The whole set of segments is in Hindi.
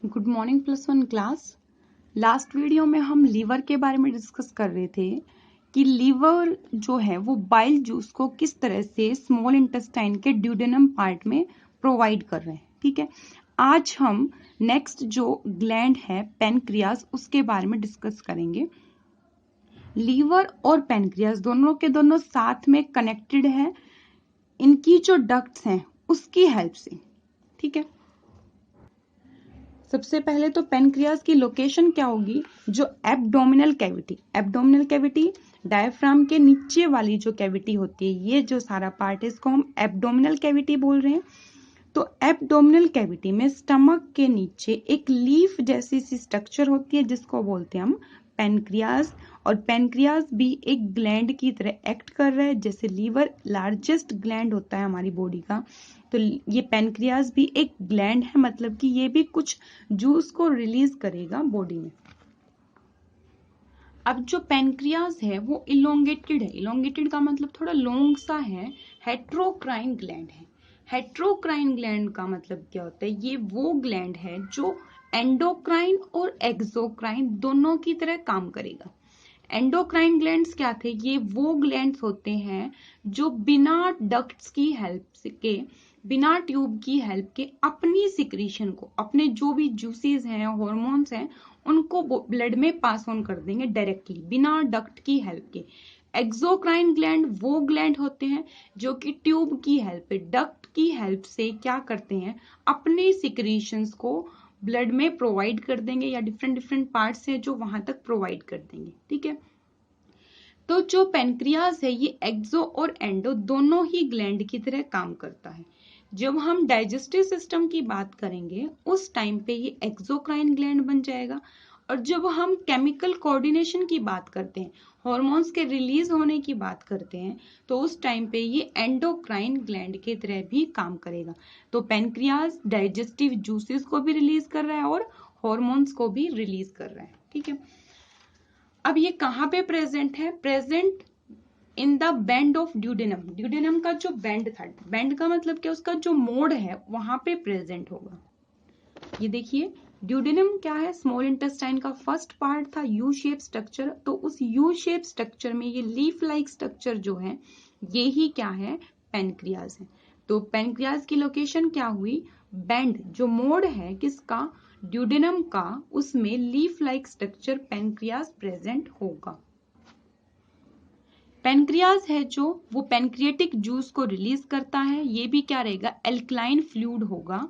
Good morning +1 class. Last video में हम लीवर के बारे में डिस्कस कर रहे थे कि लीवर जो है वो बाइल जूस को किस तरह से स्मॉल इंटेस्टाइन के ड्यूडेनम पार्ट में प्रोवाइड कर रहे हैं। ठीक है, आज हम नेक्स्ट जो ग्लैंड है पेनक्रियास उसके बारे में डिस्कस करेंगे। लीवर और पेनक्रियास दोनों के दोनों साथ में कनेक्टेड है इनकी जो डक्ट्स हैं उसकी हेल्प से। ठीक है, सबसे पहले तो पेनक्रियास की लोकेशन क्या होगी, जो एब्डोमिनल कैविटी डायफ्राम के नीचे वाली जो कैविटी होती है, ये जो सारा पार्ट है इसको हम एब्डोमिनल कैविटी बोल रहे हैं। तो एब्डोमिनल कैविटी में स्टमक के नीचे एक लीफ जैसी सी स्ट्रक्चर होती है जिसको बोलते हैं हम पेनक्रियास। और पेनक्रियास भी एक ग्लैंड की तरह एक्ट कर रहा है, जैसे लीवर लार्जेस्ट ग्लैंड होता है हमारी बॉडी का, तो ये पेनक्रियास भी एक ग्लैंड है, मतलब कि ये भी कुछ जूस को रिलीज करेगा बॉडी में। अब जो पेनक्रियास है वो इलोंगेटेड है। इलोंगेटेड का मतलब थोड़ा लॉन्ग सा है। हेट्रोक्राइन ग्लैंड है। हेट्रोक्राइन ग्लैंड का मतलब क्या होता है, ये वो ग्लैंड है जो एंडोक्राइन और एक्सोक्राइन दोनों की तरह काम करेगा। एंडोक्राइन ग्लैंड्स क्या थे, ये वो ग्लैंड्स होते हैं जो बिना डक्ट्स की हेल्प के, बिना ट्यूब की हेल्प के अपनी सिक्रीशन को, अपने जो भी जूसेस हैं, हार्मोन्स हैं, उनको ब्लड में पास ऑन कर देंगे डायरेक्टली बिना डक्ट की हेल्प के। एक्सोक्राइन ग्लैंड वो ग्लैंड होते हैं जो कि ट्यूब की हेल्प, डक्ट की हेल्प से क्या करते हैं, अपने सिक्रीशंस को ब्लड में प्रोवाइड कर देंगे, या डिफरेंट डिफरेंट पार्ट्स हैं जो वहां तक प्रोवाइड कर देंगे। ठीक है, तो जो पेनक्रियास है ये एक्सो और एंडो दोनों ही ग्लैंड की तरह काम करता है। जब हम डाइजेस्टिव सिस्टम की बात करेंगे उस टाइम पे ये एक्सोक्राइन ग्लैंड बन जाएगा, और जब हम केमिकल कोऑर्डिनेशन की बात करते हैं, हॉर्मोन्स के रिलीज होने की बात करते हैं, तो उस टाइम पे ये एंडोक्राइन ग्लैंड की तरह भी काम करेगा। तो पेनक्रियास डाइजेस्टिव जूसेस को भी रिलीज कर रहा है और हॉर्मोन्स को भी रिलीज कर रहा है। ठीक है, अब ये कहाँ पे प्रेजेंट है, present in the band of duodenum. Duodenum का जो बैंड था, बैंड का मतलब क्या, उसका जो मोड है वहां पे प्रेजेंट होगा। ये देखिए, ड्यूडेनम क्या है, स्मॉल इंटेस्टाइन का फर्स्ट पार्ट था, यू शेप स्ट्रक्चर। तो उस यू शेप स्ट्रक्चर में ये लीफ लाइक स्ट्रक्चर जो है ये ही क्या है, पेनक्रियास है। तो पेनक्रियास की लोकेशन क्या हुई, बैंड जो मोड है किसका, ड्यूडेनम का, उसमें leaf like structure pancreas present होगा। पेनक्रियास है जो वो पेनक्रिएटिक जूस को रिलीज करता है, ये भी क्या रहेगा, एल्कलाइन फ्लूइड होगा,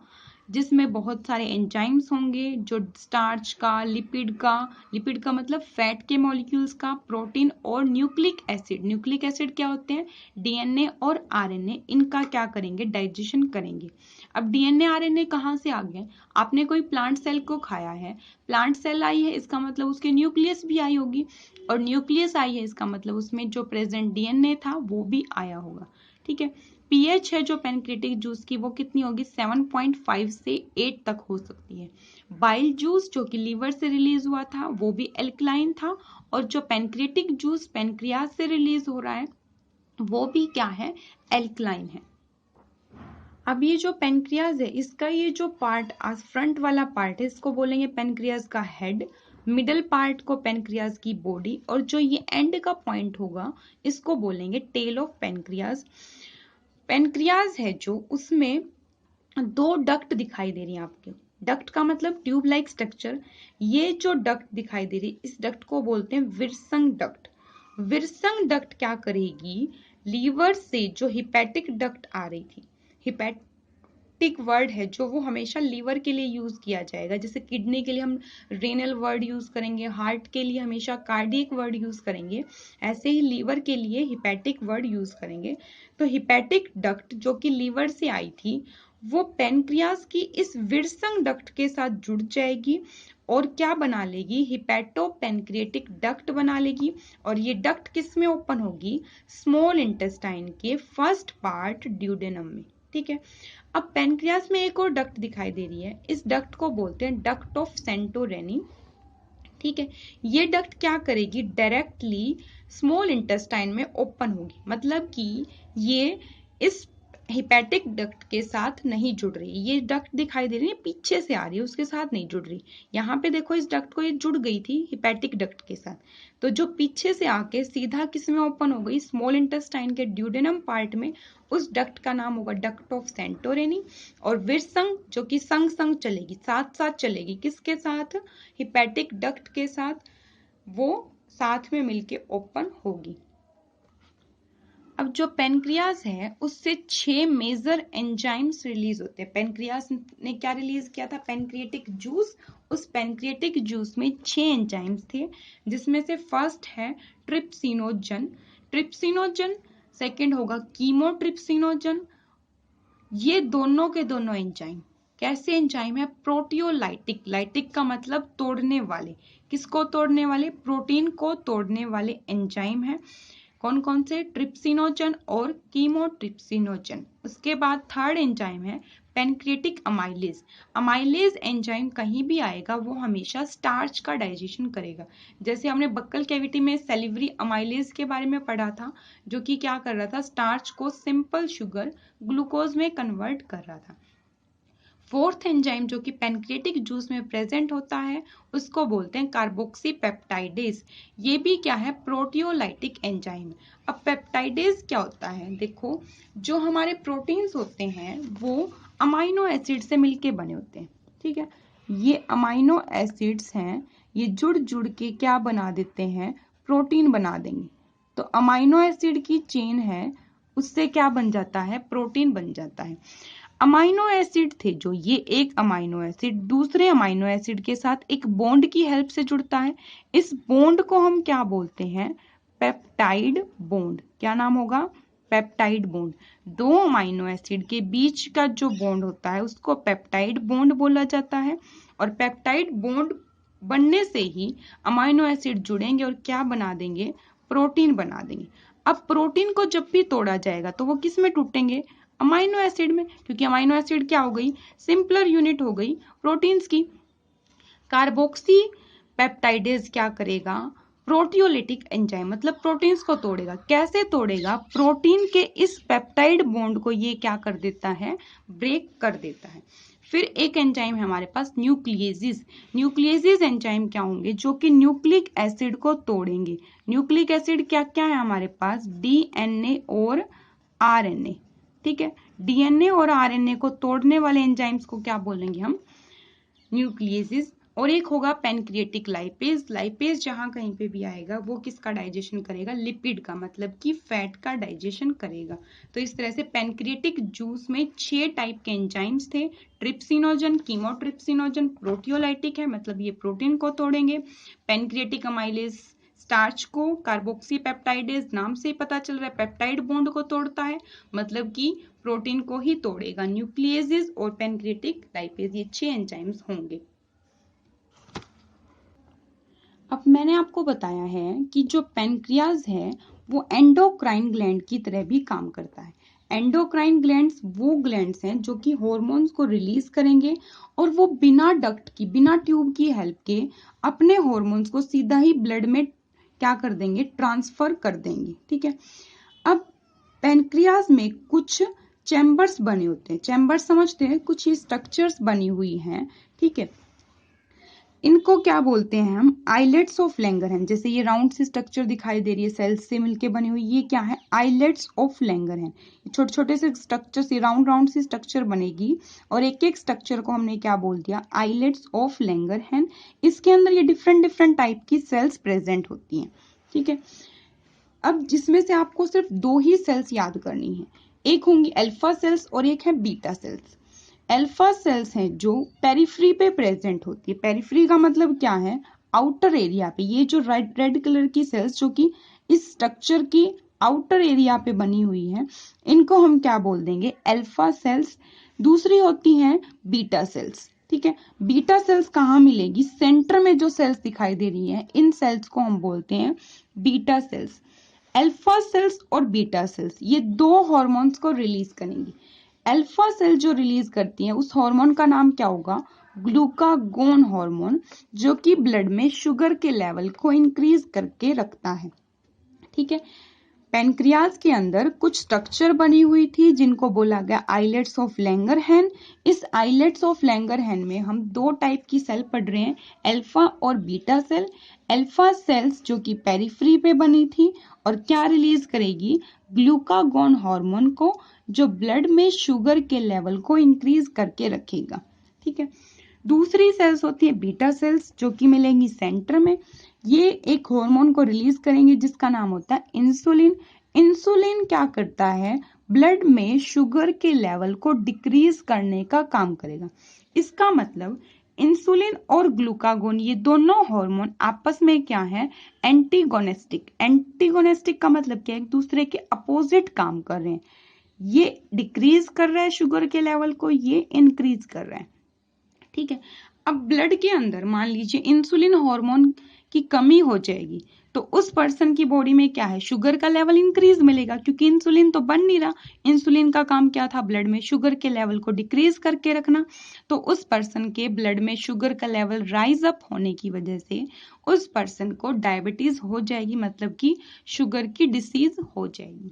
जिसमें बहुत सारे एंजाइम्स होंगे जो स्टार्च का, लिपिड का मतलब फैट के मॉलिक्यूल्स का, प्रोटीन और न्यूक्लिक एसिड। न्यूक्लिक एसिड क्या होते हैं, डीएनए और आरएनए, इनका क्या करेंगे, डाइजेशन करेंगे। अब डीएनए आरएनए कहाँ से आ गए, आपने कोई प्लांट सेल को खाया है, प्लांट सेल आई है इसका मतलब उसके न्यूक्लियस भी आई होगी, और न्यूक्लियस आई है इसका मतलब उसमें जो प्रेजेंट डीएनए था वो भी आया होगा। ठीक है, पीएच है जो पेनक्रिएटिक जूस की वो कितनी होगी, 7.5 से 8 तक हो सकती है। बाइल जूस जो कि लीवर से रिलीज हुआ था वो भी एल्कलाइन था, और जो पेनक्रिएटिक जूस पेनक्रियास से रिलीज हो रहा है वो भी क्या है, एल्कलाइन है। अब ये जो पेनक्रियास है इसका ये जो पार्ट, फ्रंट वाला पार्ट है, इसको बोलेंगे पेनक्रियास का हेड, मिडल पार्ट को पेनक्रियास की बॉडी, और जो ये एंड का पॉइंट होगा इसको बोलेंगे टेल ऑफ पेनक्रियास। पेनक्रियास है जो उसमें दो डक्ट दिखाई दे रही है आपके, डक्ट का मतलब ट्यूब लाइक स्ट्रक्चर। ये जो डक्ट दिखाई दे रही है इस डक्ट को बोलते हैं विरसंग डक्ट। विरसंग डक्ट क्या करेगी, लीवर से जो हिपैटिक डक्ट आ रही थी, हिपैटिक वर्ड है जो वो हमेशा लीवर के लिए यूज किया जाएगा, जैसे किडनी के लिए हम रेनल वर्ड यूज करेंगे, हार्ट के लिए हमेशा कार्डियक वर्ड यूज करेंगे, ऐसे ही लीवर के लिए हिपैटिक वर्ड यूज करेंगे। तो हिपैटिक डक्ट जो कि लीवर से आई थी वो पेनक्रियास की इस विरसंग डक्ट के साथ जुड़ जाएगी और क्या बना लेगी, हिपैटो पेनक्रिएटिक डक्ट बना लेगी। और ये डक्ट किस में ओपन होगी, स्मॉल इंटेस्टाइन के फर्स्ट पार्ट ड्यूडेनम में। ठीक है, अब पेनक्रियास में एक और डक्ट दिखाई दे रही है, इस डक्ट को बोलते हैं डक्ट ऑफ सेंटोरेनी। ठीक है, ये डक्ट क्या करेगी, डायरेक्टली स्मॉल इंटेस्टाइन में ओपन होगी, मतलब कि ये इस हिपैटिक डक्ट के साथ नहीं जुड़ रही। ये डक्ट दिखाई दे रही है पीछे से आ रही है, उसके साथ नहीं जुड़ रही। यहाँ पे देखो इस डक्ट को ये जुड़ गई थी हिपैटिक डक्ट के साथ, तो जो पीछे से आके सीधा किस में ओपन हो गई, स्मॉल इंटेस्टाइन के ड्यूडेनम पार्ट में, उस डक्ट का नाम होगा डक्ट ऑफ सेंटोरेनी। और विरसंग जो कि संग संग चलेगी, साथ साथ चलेगी, किसके साथ, हिपैटिक डक्ट के साथ, वो साथ में मिलके ओपन होगी। अब जो पेनक्रियाज है उससे 6 मेजर एंजाइम्स रिलीज होते हैं। पेनक्रियाज ने क्या रिलीज किया था, पेनक्रिएटिक जूस। उस पेनक्रिएटिक जूस में 6 एंजाइम्स थे, जिसमें से फर्स्ट है ट्रिप्सिनोजन। ट्रिप्सिनोजन, सेकंड होगा कीमोट्रिप्सिनोजन। ये दोनों के दोनों एंजाइम कैसे एंजाइम है, प्रोटियोलाइटिक। लाइटिक का मतलब तोड़ने वाले, किसको तोड़ने वाले, प्रोटीन को तोड़ने वाले एंजाइम है। कौन कौन से, ट्रिप्सिनोजन और कीमोट्रिप्सिनोजन। उसके बाद थर्ड एंजाइम है पेनक्रिएटिक अमाइलेज। अमाइलेज एंजाइम कहीं भी आएगा वो हमेशा स्टार्च का डाइजेशन करेगा। जैसे हमने बक्कल कैविटी में सेलिवरी अमाइलेज के बारे में पढ़ा था, जो कि क्या कर रहा था, स्टार्च को सिंपल शुगर ग्लूकोज में कन्वर्ट कर रहा था। फोर्थ एंजाइम जो कि पेनक्रिएटिक जूस में प्रेजेंट होता है उसको बोलते हैं कार्बोक्सी पेप्टाइडेज। ये भी क्या है, प्रोटियोलाइटिक एंजाइम। अब पेप्टाइडेज क्या होता है, देखो जो हमारे प्रोटीन्स होते हैं वो अमाइनो एसिड से मिलके बने होते हैं, ठीक है। ये अमाइनो एसिड्स हैं, ये जुड़ जुड़ के क्या बना देते हैं, प्रोटीन बना देंगे। तो अमाइनो एसिड की चेन है, उससे क्या बन जाता है, प्रोटीन बन जाता है। अमाइनो एसिड थे जो, ये एक अमाइनो एसिड दूसरे अमाइनो एसिड के साथ एक बॉन्ड की हेल्प से जुड़ता है। इस बॉन्ड को हम क्या बोलते हैं, पेप्टाइड बॉन्ड। क्या नाम होगा, पेप्टाइड बॉन्ड। दो अमाइनो एसिड के बीच का जो बॉन्ड होता है उसको पेप्टाइड बॉन्ड बोला जाता है। और पेप्टाइड बॉन्ड बनने से ही अमाइनो एसिड जुड़ेंगे और क्या बना देंगे, प्रोटीन बना देंगे। अब प्रोटीन को जब भी तोड़ा जाएगा तो वो किस में टूटेंगे, अमाइनो एसिड में, क्योंकि अमाइनो एसिड क्या हो गई, सिंपलर यूनिट हो गई प्रोटीन्स की। कार्बोक्सी पेप्टाइडेज क्या करेगा, प्रोटियोलिटिक एंजाइम, मतलब प्रोटीन्स को तोड़ेगा। कैसे तोड़ेगा, प्रोटीन के इस पेप्टाइड बॉन्ड को ये क्या कर देता है, ब्रेक कर देता है। फिर एक एंजाइम है हमारे पास न्यूक्लियेसिस। न्यूक्लियेसिस एंजाइम क्या होंगे, जो कि न्यूक्लिक एसिड को तोड़ेंगे। न्यूक्लिक एसिड क्या क्या है हमारे पास, डीएनए और आरएनए, ठीक है। डीएनए और आरएनए को तोड़ने वाले एंजाइम्स को क्या बोलेंगे हम, न्यूक्लियेसिस। और एक होगा पेनक्रिएटिक लाइपेज। लाइपेज जहां कहीं पे भी आएगा वो किसका डाइजेशन करेगा, लिपिड का, मतलब कि फैट का डाइजेशन करेगा। तो इस तरह से पेनक्रिएटिक जूस में 6 टाइप के एंजाइम्स थे। ट्रिप्सिनोजन, कीमोट्रिप्सिनोजन प्रोटियोलाइटिक है, मतलब ये प्रोटीन को तोड़ेंगे। पेनक्रिएटिक अमाइलेज स्टार्च को, कार्बोक्सी पेप्टाइडेज नाम से ही पता चल रहा है पेप्टाइड बॉन्ड को तोड़ता है, मतलब कि प्रोटीन को ही तोड़ेगा। न्यूक्लियेसिस और पेनक्रिएटिक लाइपेज, ये 6 एंजाइम्स होंगे। अब मैंने आपको बताया है कि जो पेनक्रियाज है वो एंडोक्राइन ग्लैंड की तरह भी काम करता है। एंडोक्राइन ग्लैंड्स वो ग्लैंड्स हैं जो कि हॉर्मोन्स को रिलीज करेंगे और वो बिना डक्ट की, बिना ट्यूब की हेल्प के अपने हॉर्मोन्स को सीधा ही ब्लड में क्या कर देंगे, ट्रांसफर कर देंगे, ठीक है। अब पेनक्रियाज में कुछ चैम्बर्स बने होते हैं, चैम्बर्स समझते हैं, कुछ ही स्ट्रक्चर्स बनी हुई हैं, ठीक है। इनको क्या बोलते हैं हम, आइलेट्स ऑफ लैंगरहैन। जैसे ये राउंड सी स्ट्रक्चर दिखाई दे रही है सेल्स से मिलके बनी हुई, ये क्या है, आइलेट्स ऑफ लैंगरहैन। छोटे छोटे से स्ट्रक्चर से राउंड राउंड सी स्ट्रक्चर बनेगी और एक एक स्ट्रक्चर को हमने क्या बोल दिया, आइलेट्स ऑफ लैंगरहैन। इसके अंदर ये डिफरेंट डिफरेंट टाइप की सेल्स प्रेजेंट होती हैं, ठीक है। अब जिसमें से आपको सिर्फ 2 ही सेल्स याद करनी है, एक होंगी अल्फा सेल्स और एक है बीटा सेल्स। अल्फा सेल्स हैं जो पेरिफ्री पे प्रेजेंट होती है। पेरिफ्री का मतलब क्या है, आउटर एरिया पे। ये जो रेड रेड कलर की सेल्स जो कि इस स्ट्रक्चर की आउटर एरिया पे बनी हुई है, इनको हम क्या बोल देंगे, अल्फा सेल्स। दूसरी होती हैं बीटा सेल्स, ठीक है। बीटा सेल्स कहाँ मिलेगी, सेंटर में जो सेल्स दिखाई दे रही है इन सेल्स को हम बोलते हैं बीटा सेल्स। अल्फा सेल्स और बीटा सेल्स ये 2 हॉर्मोन्स को रिलीज करेंगी। अल्फा सेल जो रिलीज करती है उस हार्मोन का नाम क्या होगा, ग्लूकागोन हार्मोन, जो कि ब्लड में शुगर के लेवल को इंक्रीज करके रखता है, ठीक है। पेनक्रियाज के अंदर कुछ स्ट्रक्चर बनी हुई थी जिनको बोला गया आइलेट्स ऑफ लैंगरहैन। इस आइलेट्स ऑफ लैंगरहैन में हम दो टाइप की सेल पढ़ रहे हैं, अल्फा और बीटा सेल। अल्फा सेल्स जो कि पेरिफ्री पे बनी थी और क्या रिलीज करेगी, ग्लूकागॉन हार्मोन को, जो ब्लड में शुगर के लेवल को इंक्रीज करके रखेगा। ठीक है। दूसरी सेल्स होती है बीटा सेल्स जो कि मिलेंगी सेंटर में। ये एक हार्मोन को रिलीज करेंगे जिसका नाम होता है इंसुलिन। इंसुलिन क्या करता है, ब्लड में शुगर के लेवल को डिक्रीज करने का काम करेगा। इसका मतलब इंसुलिन और ग्लूकागोन ये दोनों हार्मोन आपस में क्या है, एंटीगोनिस्टिक। एंटीगोनिस्टिक का मतलब क्या है, एक दूसरे के अपोजिट काम कर रहे हैं। ये डिक्रीज कर रहा है शुगर के लेवल को, ये इंक्रीज कर रहा है। ठीक है। अब ब्लड के अंदर मान लीजिए इंसुलिन हार्मोन की कमी हो जाएगी तो उस पर्सन की बॉडी में क्या है, शुगर का लेवल इंक्रीज मिलेगा क्योंकि इंसुलिन तो बन नहीं रहा। इंसुलिन का काम क्या था, ब्लड में शुगर के लेवल को डिक्रीज करके रखना। तो उस पर्सन के ब्लड में शुगर का लेवल राइज अप होने की वजह से उस पर्सन को डायबिटीज हो जाएगी, मतलब कि शुगर की डिसीज हो जाएगी।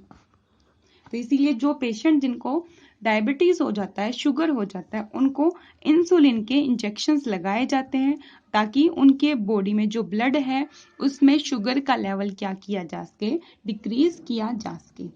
तो इसीलिए जो पेशेंट जिनको डायबिटीज हो जाता है, शुगर हो जाता है, उनको इंसुलिन के इंजेक्शंस लगाए जाते हैं ताकि उनके बॉडी में जो ब्लड है उसमें शुगर का लेवल क्या किया जा सके, डिक्रीज किया जा सके।